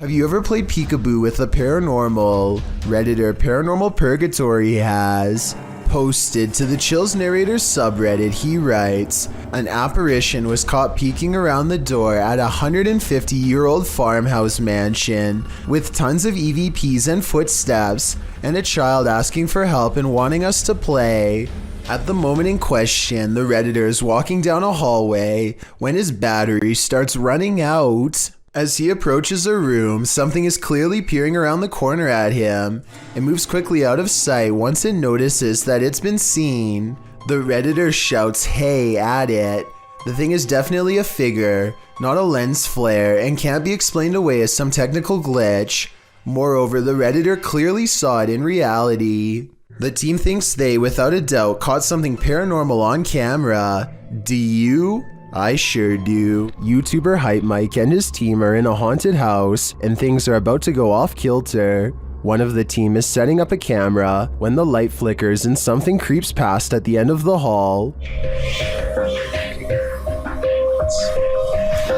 Have you ever played peekaboo with the paranormal? Redditor Paranormal Purgatory has posted to the Chills Narrator subreddit. He writes, an apparition was caught peeking around the door at a 150-year-old farmhouse mansion with tons of EVPs and footsteps, and a child asking for help and wanting us to play. At the moment in question, the Redditor is walking down a hallway when his battery starts running out. As he approaches a room, something is clearly peering around the corner at him. It moves quickly out of sight once it notices that it's been seen. The Redditor shouts "hey" at it. The thing is definitely a figure, not a lens flare, and can't be explained away as some technical glitch. Moreover, the Redditor clearly saw it in reality. The team thinks they, without a doubt, caught something paranormal on camera. Do you? I sure do. YouTuber Hype Mike and his team are in a haunted house and things are about to go off kilter. One of the team is setting up a camera when the light flickers and something creeps past at the end of the hall.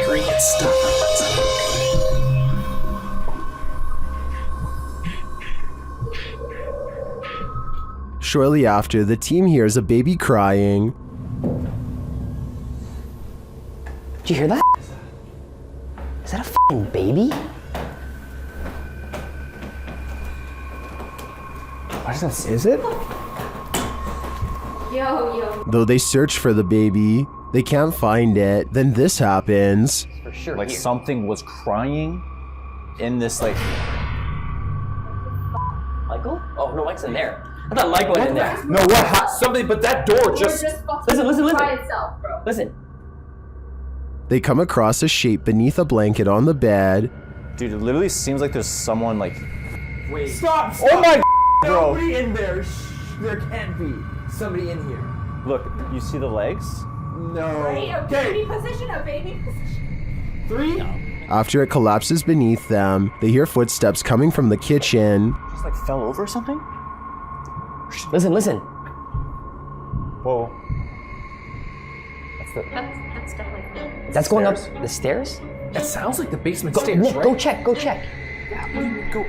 Great stuff. Shortly after, the team hears a baby crying. Did you hear that? Is that a f***ing baby? What is this? Is it? Yo. Though they search for the baby, they can't find it. Then this happens. For sure. Like something was crying in this like... Michael? Oh, no, Mike's in there. I thought Mike went in there. No, what? Something, but that door just... Listen. By itself, bro. Listen. They come across a shape beneath a blanket on the bed. Dude, it literally seems like there's someone like... Wait. Stop! Oh my bro! Nobody in there! There can't be somebody in here. Look, you see the legs? No. Right? A baby position. 3? After it collapses beneath them, they hear footsteps coming from the kitchen. Just like fell over or something? Listen. Whoa. That's definitely That's going up the stairs? That sounds like the basement Go, stairs, Nick, right? go check. Go.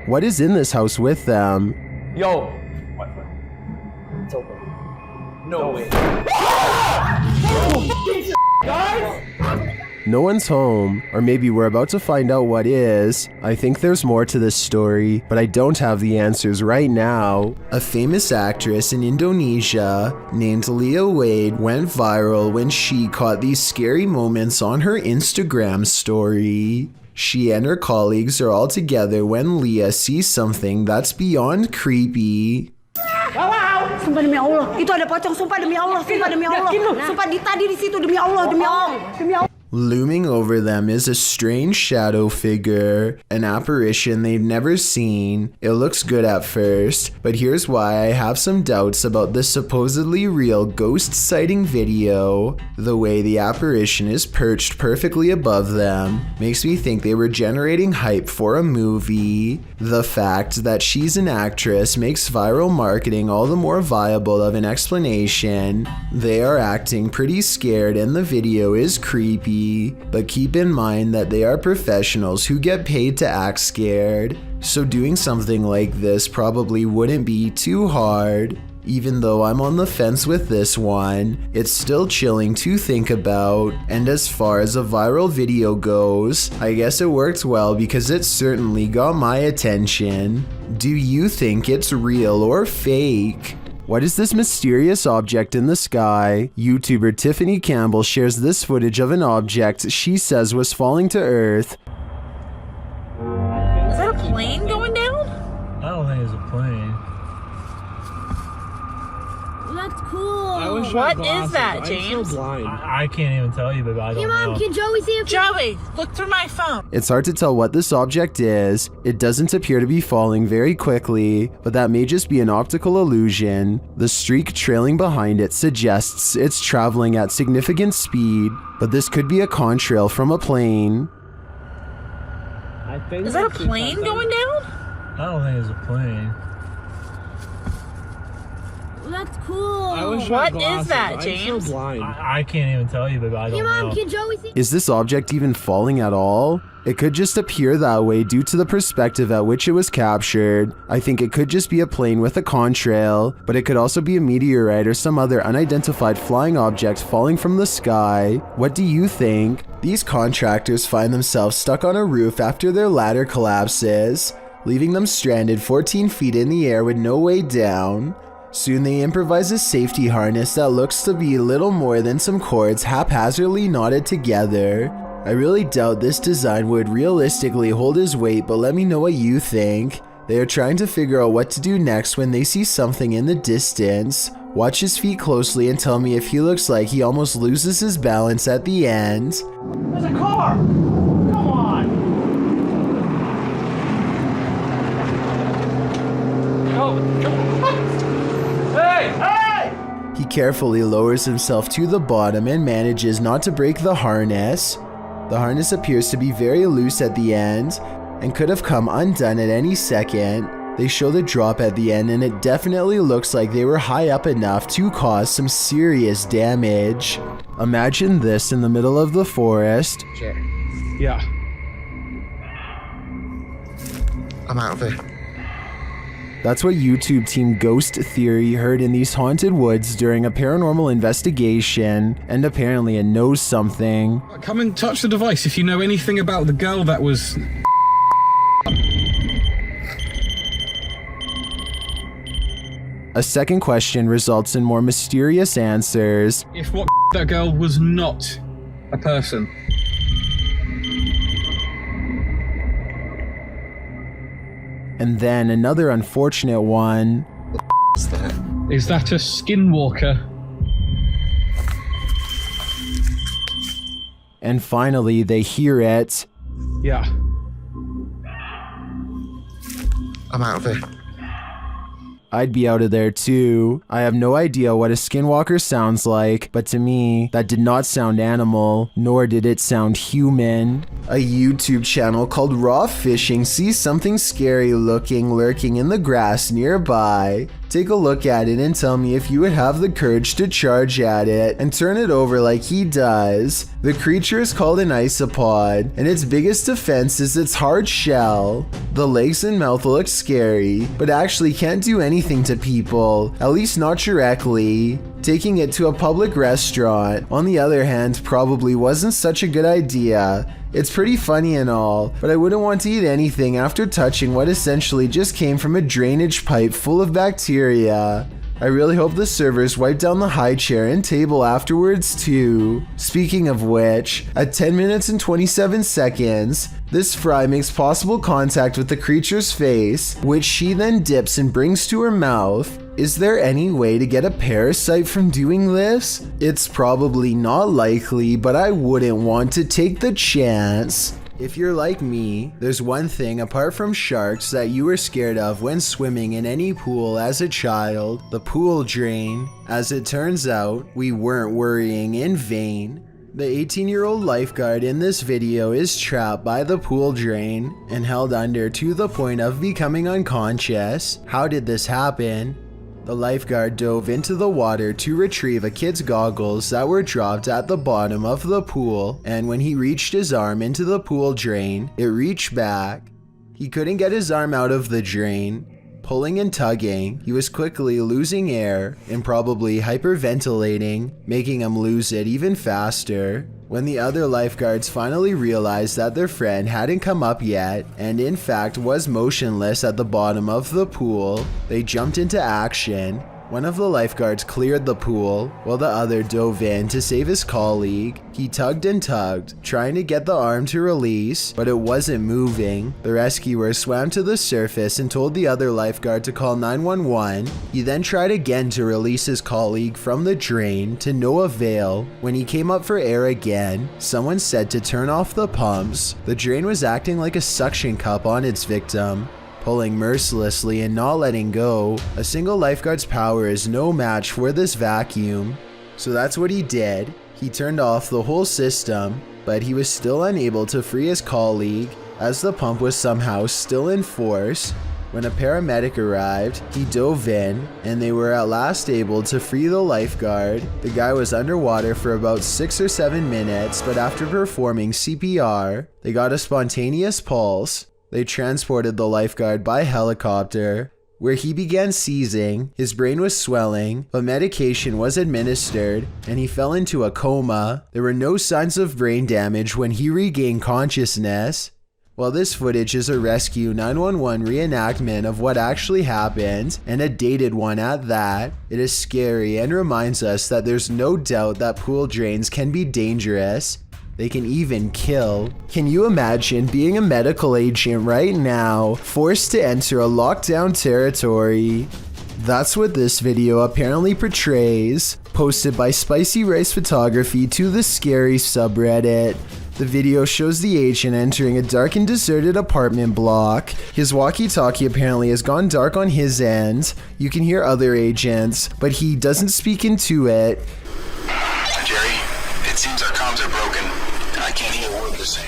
What is in this house with them? Yo. What? It's open. No way. Guys! No one's home, or maybe we're about to find out what is. I think there's more to this story, but I don't have the answers right now. A famous actress in Indonesia named Leah Wade went viral when she caught these scary moments on her Instagram story. She and her colleagues are all together when Leah sees something that's beyond creepy. Sumpah demi Allah, itu ada pocong, sumpah demi Allah, sumpah demi Allah. Sumpah tadi di situ demi Allah, demi Allah. Looming over them is a strange shadow figure, an apparition they've never seen. It looks good at first, but here's why I have some doubts about this supposedly real ghost sighting video. The way the apparition is perched perfectly above them makes me think they were generating hype for a movie. The fact that she's an actress makes viral marketing all the more viable of an explanation. They are acting pretty scared and the video is creepy. But keep in mind that they are professionals who get paid to act scared, so doing something like this probably wouldn't be too hard. Even though I'm on the fence with this one, it's still chilling to think about, and as far as a viral video goes, I guess it worked well because it certainly got my attention. Do you think it's real or fake? What is this mysterious object in the sky? YouTuber Tiffany Campbell shares this footage of an object she says was falling to Earth. Is that a plane going down? I don't think it's a plane. That's cool. What is that, James? I can't even tell you, baby. I don't know. Can Joey see it? Joey, look through my phone. It's hard to tell what this object is. It doesn't appear to be falling very quickly, but that may just be an optical illusion. The streak trailing behind it suggests it's traveling at significant speed, but this could be a contrail from a plane. Is that a plane going down? I don't think it's a plane. That's cool. What is that, James? I can't even tell you, baby. I don't know. Can Joey see? Is this object even falling at all? It could just appear that way due to the perspective at which it was captured. I think it could just be a plane with a contrail, but it could also be a meteorite or some other unidentified flying object falling from the sky. What do you think? These contractors find themselves stuck on a roof after their ladder collapses, leaving them stranded 14 feet in the air with no way down. Soon they improvise a safety harness that looks to be little more than some cords haphazardly knotted together. I really doubt this design would realistically hold his weight, but let me know what you think. They are trying to figure out what to do next when they see something in the distance. Watch his feet closely and tell me if he looks like he almost loses his balance at the end. There's a car! Come on! Hey! He carefully lowers himself to the bottom and manages not to break the harness. The harness appears to be very loose at the end and could have come undone at any second. They show the drop at the end and it definitely looks like they were high up enough to cause some serious damage. Imagine this in the middle of the forest. Yeah. I'm out of here. That's what YouTube team Ghost Theory heard in these haunted woods during a paranormal investigation, and apparently it knows something. Come and touch the device if you know anything about the girl that was... A second question results in more mysterious answers. If what that girl was not a person. And then another unfortunate one. Is that a Skinwalker? And finally, they hear it. Yeah. I'm out of here. I'd be out of there too. I have no idea what a skinwalker sounds like, but to me, that did not sound animal, nor did it sound human. A YouTube channel called Raw Fishing sees something scary looking lurking in the grass nearby. Take a look at it and tell me if you would have the courage to charge at it and turn it over like he does. The creature is called an isopod, and its biggest defense is its hard shell. The legs and mouth look scary, but actually can't do anything to people, at least not directly. Taking it to a public restaurant, on the other hand, probably wasn't such a good idea. It's pretty funny and all, but I wouldn't want to eat anything after touching what essentially just came from a drainage pipe full of bacteria. I really hope the servers wipe down the high chair and table afterwards too. Speaking of which, at 10 minutes and 27 seconds, this fry makes possible contact with the creature's face, which she then dips and brings to her mouth. Is there any way to get a parasite from doing this? It's probably not likely, but I wouldn't want to take the chance. If you're like me, there's one thing apart from sharks that you were scared of when swimming in any pool as a child: the pool drain. As it turns out, we weren't worrying in vain. The 18-year-old lifeguard in this video is trapped by the pool drain and held under to the point of becoming unconscious. How did this happen? The lifeguard dove into the water to retrieve a kid's goggles that were dropped at the bottom of the pool, and when he reached his arm into the pool drain, it reached back. He couldn't get his arm out of the drain. Pulling and tugging, he was quickly losing air and probably hyperventilating, making him lose it even faster. When the other lifeguards finally realized that their friend hadn't come up yet, and in fact was motionless at the bottom of the pool, they jumped into action. One of the lifeguards cleared the pool, while the other dove in to save his colleague. He tugged and tugged, trying to get the arm to release, but it wasn't moving. The rescuer swam to the surface and told the other lifeguard to call 911. He then tried again to release his colleague from the drain, to no avail. When he came up for air again, someone said to turn off the pumps. The drain was acting like a suction cup on its victim, pulling mercilessly and not letting go. A single lifeguard's power is no match for this vacuum. So that's what he did. He turned off the whole system, but he was still unable to free his colleague, as the pump was somehow still in force. When a paramedic arrived, he dove in, and they were at last able to free the lifeguard. The guy was underwater for about 6 or 7 minutes, but after performing CPR, they got a spontaneous pulse. They transported the lifeguard by helicopter, where he began seizing. His brain was swelling, but medication was administered, and he fell into a coma. There were no signs of brain damage when he regained consciousness. While this footage is a Rescue 911 reenactment of what actually happened, and a dated one at that, it is scary and reminds us that there's no doubt that pool drains can be dangerous. They can even kill. Can you imagine being a medical agent right now, forced to enter a lockdown territory? That's what this video apparently portrays, posted by Spicy Rice Photography to the Scary subreddit. The video shows the agent entering a dark and deserted apartment block. His walkie-talkie apparently has gone dark on his end. You can hear other agents, but he doesn't speak into it. Jerry, it seems our comms are broken, and I can't hear a word they're saying.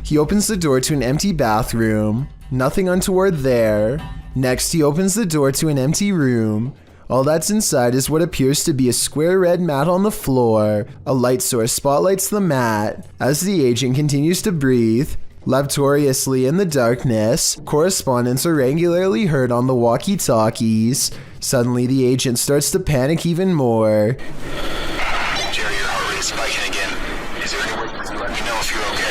He opens the door to an empty bathroom. Nothing untoward there. Next, he opens the door to an empty room. All that's inside is what appears to be a square red mat on the floor. A light source spotlights the mat. As the agent continues to breathe laboriously in the darkness, correspondents are regularly heard on the walkie-talkies. Suddenly, the agent starts to panic even more. Jerry, your heart rate is spiking again. Is there any way you can let me know if you're okay?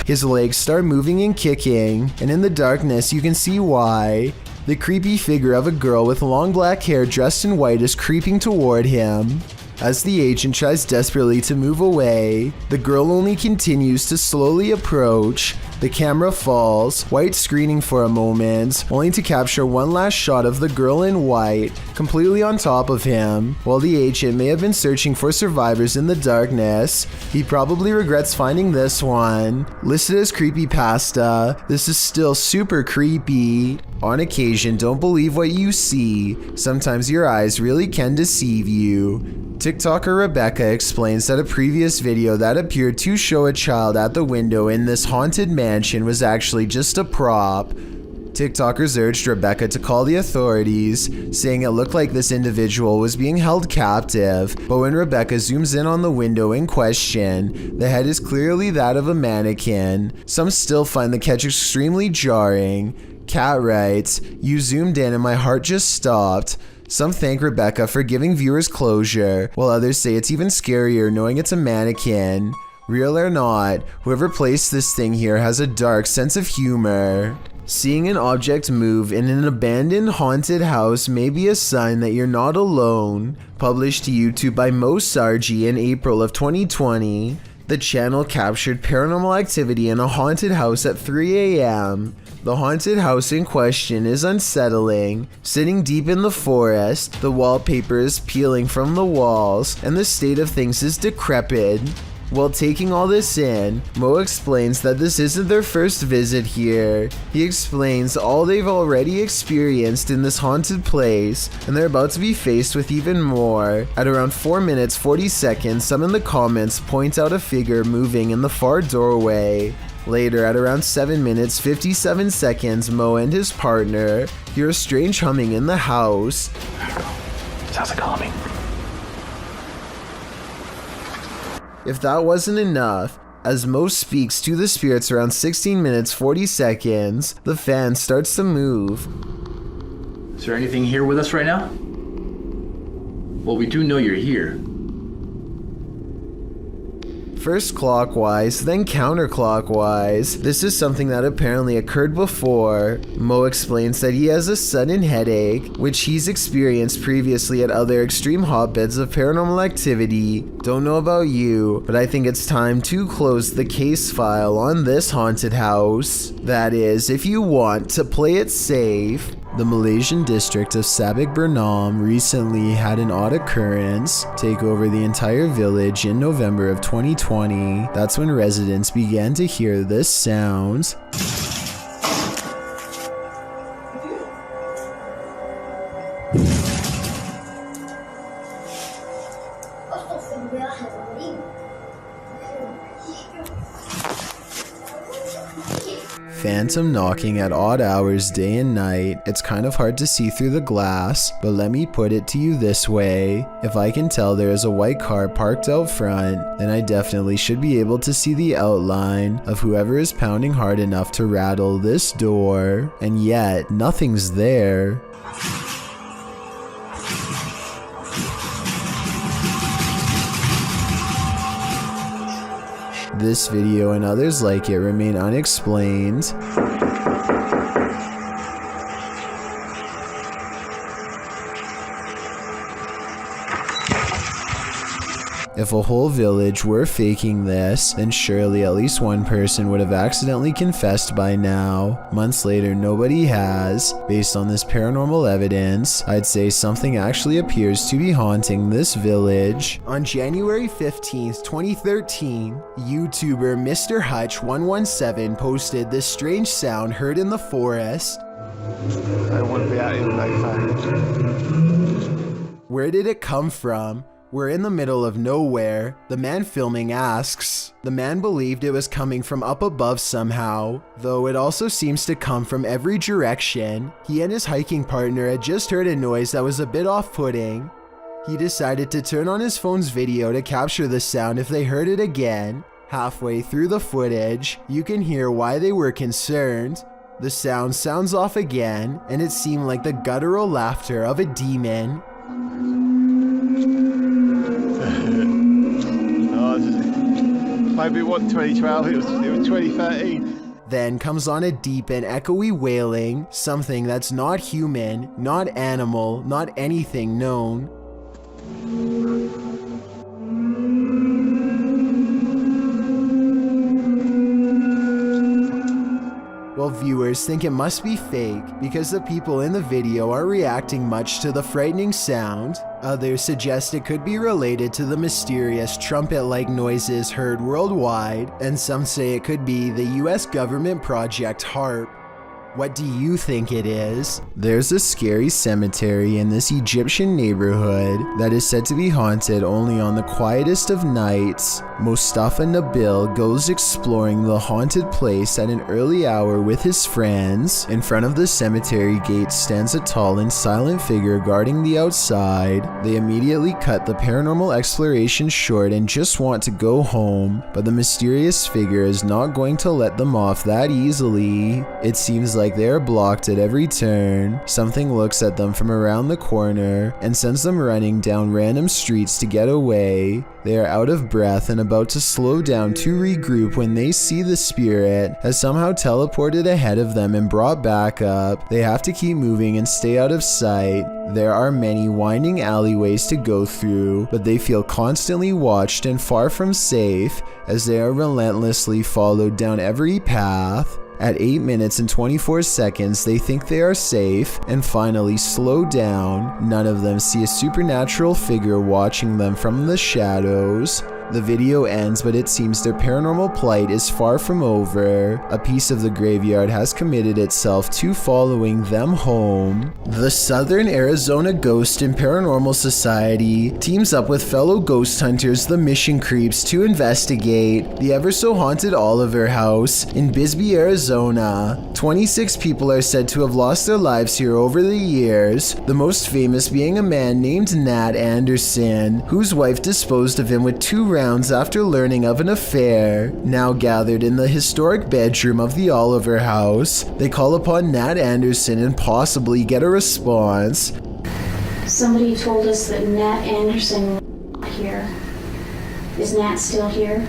His legs start moving and kicking, and in the darkness you can see why. The creepy figure of a girl with long black hair dressed in white is creeping toward him. As the agent tries desperately to move away, the girl only continues to slowly approach. The camera falls, white screening for a moment, only to capture one last shot of the girl in white, completely on top of him. While the agent may have been searching for survivors in the darkness, he probably regrets finding this one. Listed as creepypasta, this is still super creepy. On occasion, don't believe what you see. Sometimes your eyes really can deceive you. TikToker Rebecca explains that a previous video that appeared to show a child at the window in this haunted mansion was actually just a prop. TikTokers urged Rebecca to call the authorities, saying it looked like this individual was being held captive, but when Rebecca zooms in on the window in question, the head is clearly that of a mannequin. Some still find the catch extremely jarring. Kat writes, "You zoomed in and my heart just stopped." Some thank Rebecca for giving viewers closure, while others say it's even scarier knowing it's a mannequin. Real or not, whoever placed this thing here has a dark sense of humor. Seeing an object move in an abandoned haunted house may be a sign that you're not alone. Published to YouTube by Mo Sargi in April of 2020. The channel captured paranormal activity in a haunted house at 3 a.m. The haunted house in question is unsettling. Sitting deep in the forest, the wallpaper is peeling from the walls, and the state of things is decrepit. While taking all this in, Mo explains that this isn't their first visit here. He explains all they've already experienced in this haunted place, and they're about to be faced with even more. At around 4 minutes 40 seconds, some in the comments point out a figure moving in the far doorway. Later, at around 7 minutes 57 seconds, Mo and his partner hear a strange humming in the house. Sounds like humming. If that wasn't enough, as Mo speaks to the spirits around 16 minutes 40 seconds, the fan starts to move. Is there anything here with us right now? Well, we do know you're here. First clockwise, then counterclockwise. This is something that apparently occurred before. Mo explains that he has a sudden headache, which he's experienced previously at other extreme hotbeds of paranormal activity. Don't know about you, but I think it's time to close the case file on this haunted house. That is, if you want to play it safe. The Malaysian district of Sabak Bernam recently had an odd occurrence take over the entire village in November of 2020. That's when residents began to hear this sound. Phantom knocking at odd hours day and night. It's kind of hard to see through the glass, but let me put it to you this way. If I can tell there is a white car parked out front, then I definitely should be able to see the outline of whoever is pounding hard enough to rattle this door, and yet nothing's there. This video and others like it remain unexplained. If a whole village were faking this, then surely at least one person would have accidentally confessed by now. Months later, nobody has. Based on this paranormal evidence, I'd say something actually appears to be haunting this village. On January 15th, 2013, YouTuber Mr. Hutch117 posted this strange sound heard in the forest. I don't want to be out in the nighttime. Where did it come from? We're in the middle of nowhere. The man filming asks. The man believed it was coming from up above somehow, though it also seems to come from every direction. He and his hiking partner had just heard a noise that was a bit off-putting. He decided to turn on his phone's video to capture the sound if they heard it again. Halfway through the footage, you can hear why they were concerned. The sound sounds off again, and it seemed like the guttural laughter of a demon. Maybe it wasn't 2012, it was 2013. Then comes on a deep and echoey wailing, something that's not human, not animal, not anything known. Well, viewers think it must be fake because the people in the video aren't reacting much to the frightening sound. Others suggest it could be related to the mysterious trumpet-like noises heard worldwide, and some say it could be the US government project HARP. What do you think it is? There's a scary cemetery in this Egyptian neighborhood that is said to be haunted only on the quietest of nights. Mustafa Nabil goes exploring the haunted place at an early hour with his friends. In front of the cemetery gate stands a tall and silent figure guarding the outside. They immediately cut the paranormal exploration short and just want to go home, but the mysterious figure is not going to let them off that easily. It seems like they are blocked at every turn. Something looks at them from around the corner and sends them running down random streets to get away. They are out of breath and about to slow down to regroup when they see the spirit has somehow teleported ahead of them and brought back up. They have to keep moving and stay out of sight. There are many winding alleyways to go through, but they feel constantly watched and far from safe as they are relentlessly followed down every path. At 8 minutes and 24 seconds, they think they are safe and finally slow down. None of them see a supernatural figure watching them from the shadows. The video ends, but it seems their paranormal plight is far from over. A piece of the graveyard has committed itself to following them home. The Southern Arizona Ghost and Paranormal Society teams up with fellow ghost hunters, the Mission Creeps, to investigate the ever-so-haunted Oliver House in Bisbee, Arizona. 26 people are said to have lost their lives here over the years, the most famous being a man named Nat Anderson, whose wife disposed of him with 2 rounds after learning of an affair. Now gathered in the historic bedroom of the Oliver House, they call upon Nat Anderson and possibly get a response. Somebody told us that Nat Anderson was here. Is Nat still here?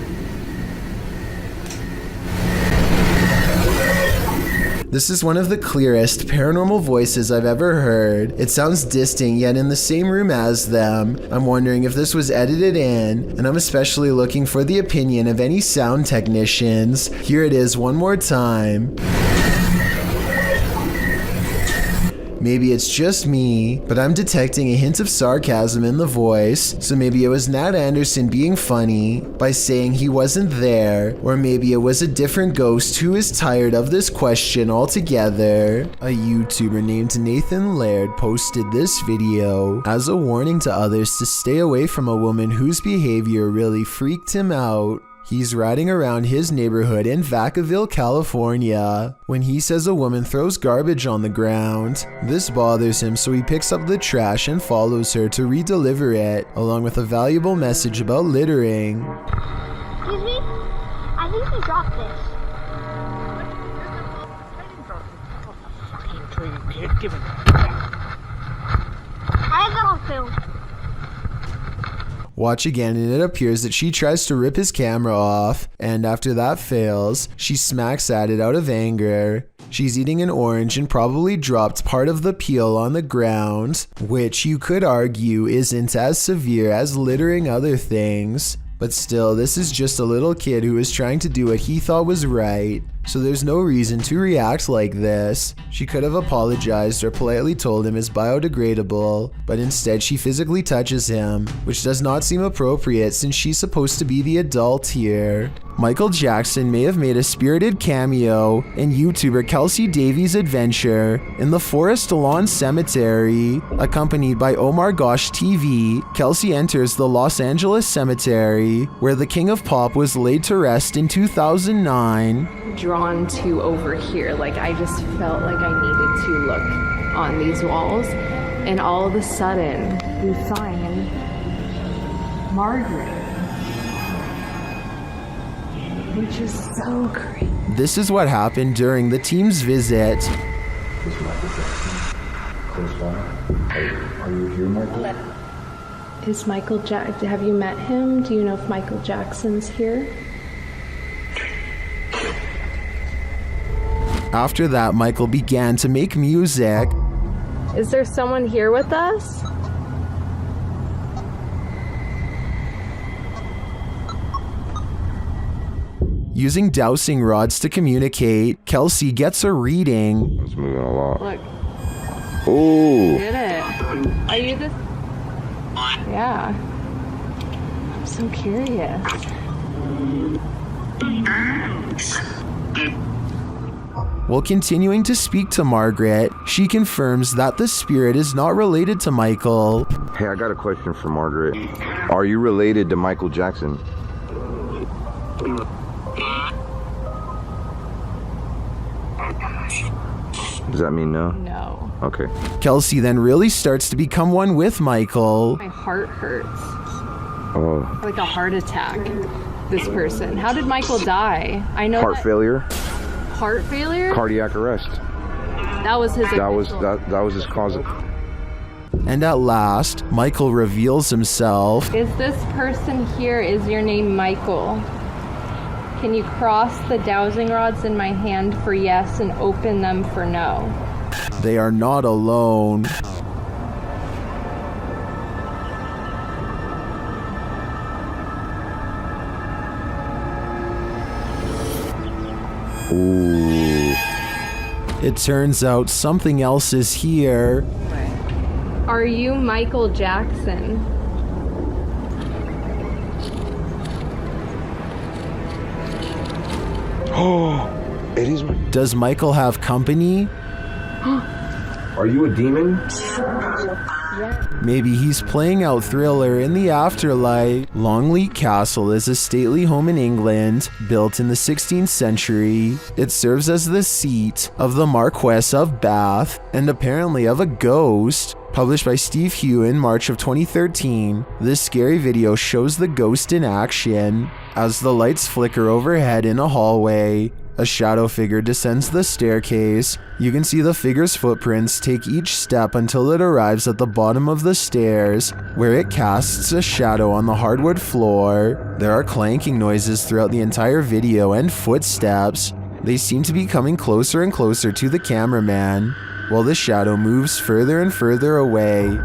This is one of the clearest paranormal voices I've ever heard. It sounds distant yet in the same room as them. I'm wondering if this was edited in, and I'm especially looking for the opinion of any sound technicians. Here it is one more time. Maybe it's just me, but I'm detecting a hint of sarcasm in the voice, so maybe it was Nat Anderson being funny by saying he wasn't there, or maybe it was a different ghost who is tired of this question altogether. A YouTuber named Nathan Laird posted this video as a warning to others to stay away from a woman whose behavior really freaked him out. He's riding around his neighborhood in Vacaville, California, when he says a woman throws garbage on the ground. This bothers him, so he picks up the trash and follows her to redeliver it, along with a valuable message about littering. Excuse me? I think he dropped this. Give it. I have it on film. Watch again, and it appears that she tries to rip his camera off, and after that fails, she smacks at it out of anger. She's eating an orange and probably dropped part of the peel on the ground, which you could argue isn't as severe as littering other things. But still, this is just a little kid who was trying to do what he thought was right, so there's no reason to react like this. She could have apologized or politely told him it's biodegradable, but instead she physically touches him, which does not seem appropriate since she's supposed to be the adult here. Michael Jackson may have made a spirited cameo in YouTuber Kelsey Davies' adventure in the Forest Lawn Cemetery. Accompanied by Omar Gosh TV, Kelsey enters the Los Angeles Cemetery, where the King of Pop was laid to rest in 2009. Drawn to over here, like I just felt like I needed to look on these walls, and all of a sudden we find Margaret, which is so creepy. This is what happened during the team's visit. Is Michael Jackson close by? Are you here, Michael? Is Michael have you met him? Do you know if Michael Jackson's here? After that, Michael began to make music. Is there someone here with us? Using dowsing rods to communicate, Kelsey gets a reading. It's moving a lot. Look. Oh! Did it? Are you this? Yeah. I'm so curious. While continuing to speak to Margaret, she confirms that the spirit is not related to Michael. Hey, I got a question for Margaret. Are you related to Michael Jackson? Does that mean no? No. Okay. Kelsey then really starts to become one with Michael. My heart hurts. Oh. Like a heart attack. This person. How did Michael die? I know. Heart failure? Heart failure? Cardiac arrest. That was his. That was his cause. And at last, Michael reveals himself. Is this person here, is your name Michael? Can you cross the dowsing rods in my hand for yes and open them for no? They are not alone. Ooh. It turns out something else is here. Are you Michael Jackson? Oh, it is. Does Michael have company? Are you a demon? Maybe he's playing out Thriller in the afterlife. Longleat Castle is a stately home in England, built in the 16th century. It serves as the seat of the Marquess of Bath, and apparently of a ghost. Published by Steve Hugh in March of 2013, this scary video shows the ghost in action. As the lights flicker overhead in a hallway, a shadow figure descends the staircase. You can see the figure's footprints take each step until it arrives at the bottom of the stairs, where it casts a shadow on the hardwood floor. There are clanking noises throughout the entire video and footsteps. They seem to be coming closer and closer to the cameraman, while the shadow moves further and further away.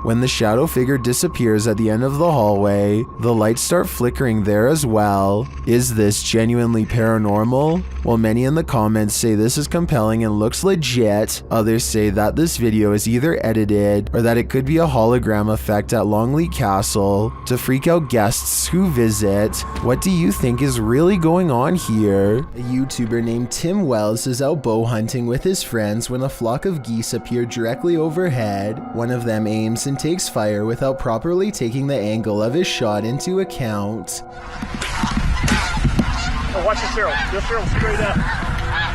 When the shadow figure disappears at the end of the hallway, the lights start flickering there as well. Is this genuinely paranormal? While many in the comments say this is compelling and looks legit, others say that this video is either edited or that it could be a hologram effect at Longleat Castle to freak out guests who visit. What do you think is really going on here? A YouTuber named Tim Wells is out bow hunting with his friends when a flock of geese appear directly overhead. One of them aims and takes fire without properly taking the angle of his shot into account. Oh, watch this arrow. This arrow straight up.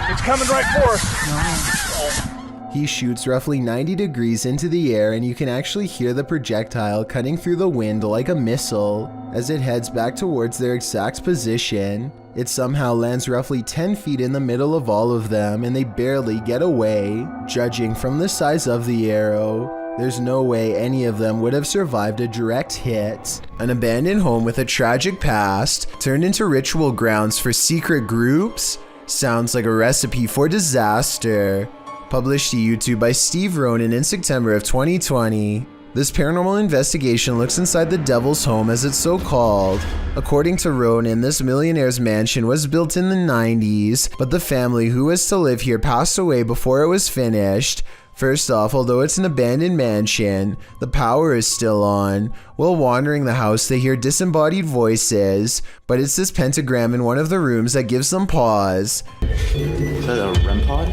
It's coming right for us. He shoots roughly 90 degrees into the air, and you can actually hear the projectile cutting through the wind like a missile. As it heads back towards their exact position, it somehow lands roughly 10 feet in the middle of all of them, and they barely get away. Judging from the size of the arrow, there's no way any of them would have survived a direct hit. An abandoned home with a tragic past turned into ritual grounds for secret groups? Sounds like a recipe for disaster. Published to YouTube by Steve Ronan in September of 2020. This paranormal investigation looks inside the devil's home, as it's so called. According to Ronan, this millionaire's mansion was built in the 90s, but the family who was to live here passed away before it was finished. First off, although it's an abandoned mansion, the power is still on. While wandering the house, they hear disembodied voices, but it's this pentagram in one of the rooms that gives them pause. Is that a REM pod?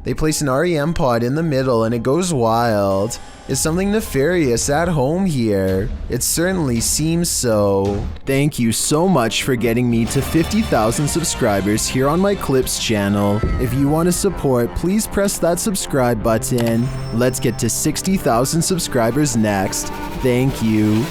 They place an REM pod in the middle and it goes wild. Is something nefarious at home here? It certainly seems so. Thank you so much for getting me to 50,000 subscribers here on my Clips channel. If you want to support, please press that subscribe button. Let's get to 60,000 subscribers next. Thank you.